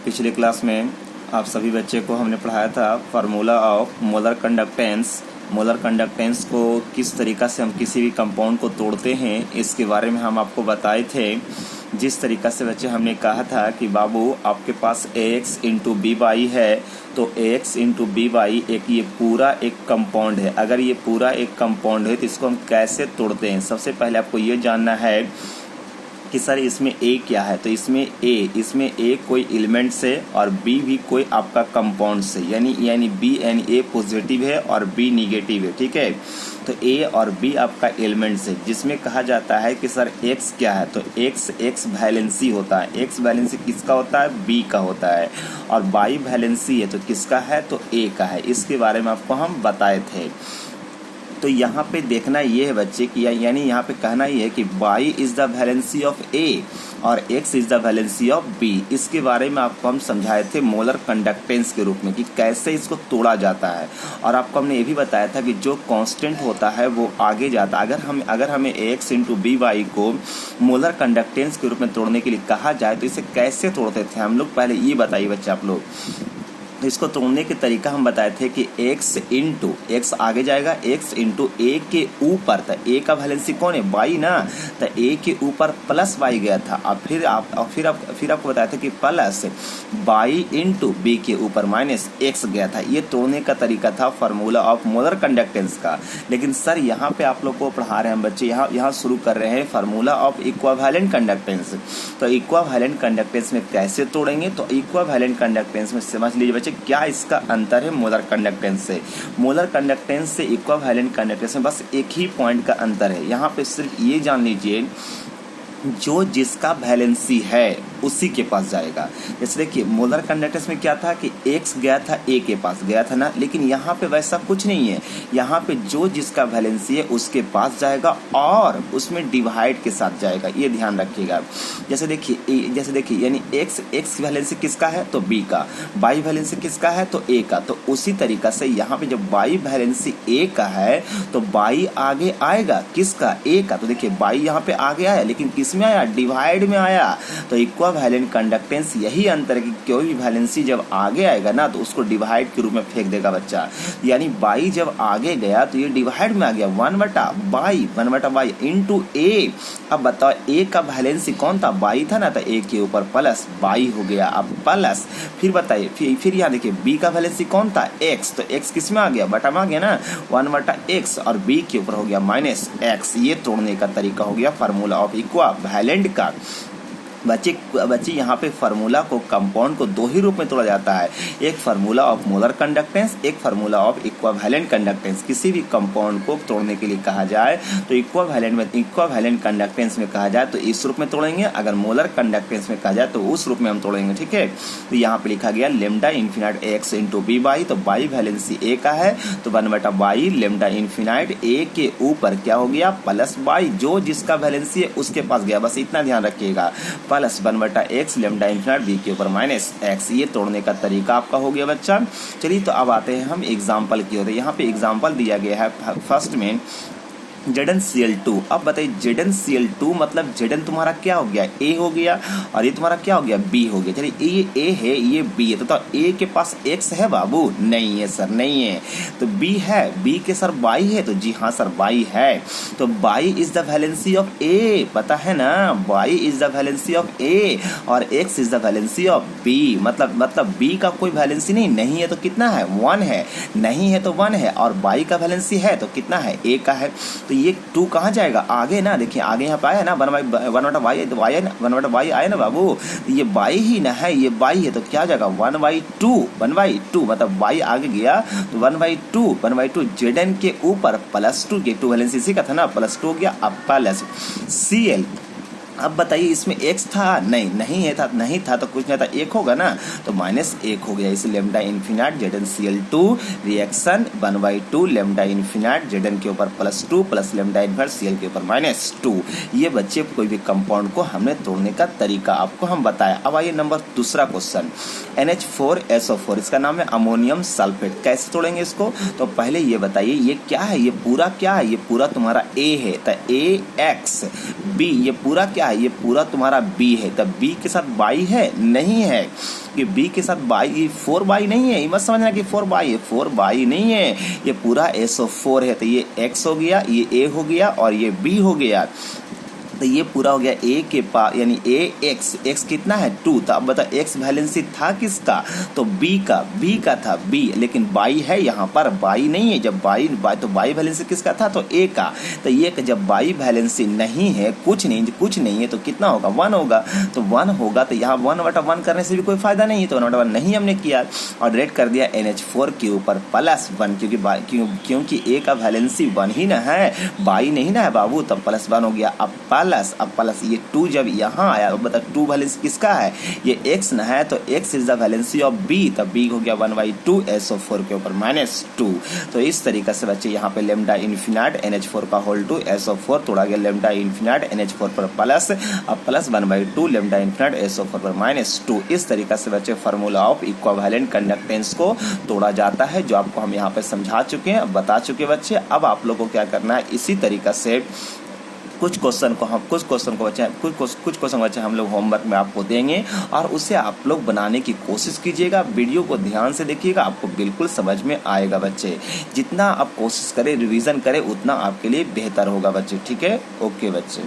पिछले क्लास में आप सभी बच्चे को हमने पढ़ाया था formula of molar conductance. Molar conductance को किस तरीक़ा से हम किसी भी कंपाउंड को तोड़ते हैं इसके बारे में हम आपको बताए थे। जिस तरीक़ा से बच्चे हमने कहा था कि बाबू आपके पास ax इंटू बी वाई है, तो ax इंटू बी वाई ये पूरा एक कंपाउंड है। अगर ये पूरा एक कंपाउंड है तो इसको हम कैसे तोड़ते हैं। सबसे पहले आपको ये जानना है कि सर इसमें A क्या है। तो इसमें A कोई एलिमेंट से और B भी कोई आपका कंपाउंड से, यानी B यानी A पॉजिटिव है और B निगेटिव है, ठीक है। तो A और B आपका एलिमेंट से, जिसमें कहा जाता है कि सर X क्या है। तो X वैलेंसी होता है। X वैलेंसी किसका होता है? B का होता है। और Y वैलेंसी है तो किसका है? तो A का है। इसके बारे में आपको हम बताए थे। तो यहाँ पे देखना ये है बच्चे कि यानी यहाँ पे कहना ये है कि y is the valency of A और x is the valency of B। इसके बारे में आपको हम समझाए थे मोलर कंडक्टेंस के रूप में कि कैसे इसको तोड़ा जाता है। और आपको हमने ये भी बताया था कि जो कांस्टेंट होता है वो आगे जाता है। अगर हमें ax इंटू बी वाई को मोलर कंडक्टेंस के रूप में तोड़ने के लिए कहा जाए तो इसे कैसे तोड़ते थे हम लोग, पहले ये बताइए बच्चे आप लोग। तो इसको तोड़ने के तरीका हम बताए थे कि x आगे जाएगा, x इंटू ए के ऊपर। तो ए का वैलेंसी कौन है? y ना। तो ए के ऊपर प्लस y गया था। अब फिर आपको बताया था कि प्लस y इंटू बी के ऊपर माइनस x गया था। ये तोड़ने का तरीका था फार्मूला ऑफ मोलर कंडक्टेंस का। लेकिन सर यहाँ पे आप लोग को पढ़ा रहे हैं बच्चे, यहाँ शुरू कर रहे हैं फार्मूला ऑफ इक्विवेलेंट कंडक्टेंस। तो इक्विवेलेंट कंडक्टेंस में कैसे तोड़ेंगे? तो इक्विवेलेंट कंडक्टेंस में समझ लीजिए क्या इसका अंतर है मोलर कंडक्टेंस से। मोलर कंडक्टेंस से इक्विवेलेंट कंडक्टेंस में बस एक ही पॉइंट का अंतर है। यहाँ पे सिर्फ ये जान लीजिए, जो जिसका वैलेंसी है उसी के पास जाएगा। जैसे देखिए मोलर कंडक्टेंस में क्या था कि x गया था a के पास गया था ना, लेकिन यहाँ पे वैसा कुछ नहीं है। यहाँ पे जो जिसका वैलेंसी है उसके पास जाएगा और उसमें डिवाइड के साथ जाएगा, ये ध्यान रखिएगा। जैसे देखिए यानी x वैलेंसी किसका है? तो b का। y वैलेंसी किसका है? तो a का। तो उसी तरीका से यहाँ पे जब y वैलेंसी a का है तो y आगे आएगा किसका? a का। तो देखिए y यहाँ पे आगे आया लेकिन किसमें आया? डिवाइड में आया। तो इक्विवेलेंट कंडक्टेंस यही अंतर है कि कोई भी वैलेंसी जब आगे आएगा ना तो उसको डिवाइड के रूप में फेंक देगा बच्चा। यानी y जब आगे गया तो ये डिवाइड में आ गया 1/y इंटू a। अब बताओ a का वैलेंसी कौन था? y था ना, तो a के ऊपर प्लस y हो गया। अब प्लस फिर बताइए फिर यहाँ देखिए b का वैलेंसी कौन था? x। तो x किस में आ गया? बटा में आ गया ना, 1/x। और b के ऊपर हो गया माइनस x। ये तोड़ने का तरीका हो गया फार्मूला ऑफ इक्विवेलेंट का। बच्चे यहाँ पे फार्मूला को कंपाउंड को दो ही रूप में तोड़ा जाता है, एक फार्मूला ऑफ मोलर कंडक्टेंस, एक फार्मूला ऑफ इक्विवेलेंट कंडक्टेंस। किसी भी कंपाउंड को तोड़ने के लिए कहा जाए तो इक्विवेलेंट कंडक्टेंस में कहा जाए तो इस रूप में तोड़ेंगे, अगर मोलर कंडक्टेंस में कहा जाए तो उस रूप में हम तोड़ेंगे, ठीक है। तो यहाँ पे लिखा गया lambda infinite x into B Y. तो y वैलेंसी a का है तो 1/y लेमडा इन्फिनाइट a के ऊपर क्या हो गया? प्लस y, जो जिसका वैलेंसी है उसके पास गया। बस इतना ध्यान रखिएगा, plus 1/x lambda infinite b के ऊपर माइनस x। ये तोड़ने का तरीका आपका हो गया बच्चा। चलिए तो अब आते हैं हम एग्जाम्पल की ओर। यहाँ पे एग्जाम्पल दिया गया है फर्स्ट में ZnCl2। अब बताइए ZnCl2 मतलब Zn तुम्हारा क्या हो गया? A हो गया और ये तुम्हारा क्या हो गया? B हो गया। चलिए ये A है ये B है, तो A के पास X है बाबू? नहीं है सर, नहीं है। तो B है, B के सर Y है? तो जी हाँ सर Y है। तो Y is the valency of A, पता है ना, Y is the valency of A और X is the valency of B। मतलब B का कोई वैलेंसी नहीं है तो कितना है? 1 है। नहीं है तो 1 है। और Y का वैलेंसी है तो कितना है? A का है। तो ये 2 कहाँ जाएगा? आगे ना, देखिए आगे यहाँ पे आया ना 1/y आया ना बाबू। ये y ही ना है, ये y है तो क्या जाएगा? 1/2 मतलब y आगे गया तो 1/2 Zn के ऊपर +2 के 2 वैलेंसी इसी का था ना, +2 हो गया। अब प्लस Cl। अब बताइए इसमें x था? नहीं था तो कुछ नहीं था, 1 होगा ना, तो -1 हो गया। इसे lambda infinite ZnCl2 reaction 1/2 lambda infinite Zn के ऊपर +2 प्लस लेमडा इन्फिनाइट Cl के ऊपर -2। ये बच्चे कोई भी कंपाउंड को हमने तोड़ने का तरीका आपको हम बताया। अब आइए नंबर दूसरा क्वेश्चन, NH4SO4 इसका नाम है अमोनियम सल्फेट। कैसे तोड़ेंगे इसको? तो पहले ये बताइए ये क्या है? ये पूरा क्या है? ये पूरा तुम्हारा A है, तो AX। B ये पूरा क्या क्या है, ये पूरा तुम्हारा बी है, तब बी के साथ बाई है नहीं है, कि बी के साथ बाई 4 बाई नहीं है, ये मत समझना कि 4 बाई है, 4 बाई नहीं है, ये पूरा SO4 है। तो ये x हो गया, ये a हो गया और ये b हो गया। तो ये पूरा हो गया a के पास, यानी x कितना है 2। तो अब बता x वैलेंसी था किसका, तो b का था b, लेकिन बाई है यहाँ पर, बाई नहीं है। जब बाई तो बाई वैलेंसी किसका था, तो a का। तो ये जब बाई वैलेंसी नहीं है, कुछ नहीं है, तो कितना होगा 1 होगा। तो 1 होगा, तो यहाँ 1/1 करने से भी कोई फायदा नहीं है, तो 1/1 नहीं हमने किया और डायरेक्ट कर दिया NH4 के ऊपर +1, क्योंकि a का वैलेंसी 1 ही ना है, बाई नहीं ना है बाबू, तब +1 हो गया। अब प्लस ये 2 जब यहाँ आया, अब बता 2 वैलेंसी किसका है, ये x न है, तो x is the valency of b, तब b हो गया 1/2 SO4 के ऊपर -2। तो इस तरीके से बच्चे यहाँ पे लेमडा इन्फिनाइट NH4 का होल 2 SO4 तोड़ा गया लेमडा इन्फिनाइट NH4 पर प्लस, अब प्लस 1/2 लेमडा इन्फिनाइट SO4 पर -2। इस तरीके से बच्चे फार्मूला ऑफ इक्विवेलेंट कंडक्टेंस को तोड़ा जाता है, जो आपको हम यहाँ पे समझा चुके हैं, बता चुके बच्चे। अब आप लोगों को क्या करना है, इसी तरीका से कुछ क्वेश्चन बच्चे हम लोग होमवर्क में आपको देंगे और उसे आप लोग बनाने की कोशिश कीजिएगा। वीडियो को ध्यान से देखिएगा, आपको बिल्कुल समझ में आएगा बच्चे। जितना आप कोशिश करें, रिवीजन करें, उतना आपके लिए बेहतर होगा बच्चे। ठीक है, ओके बच्चे।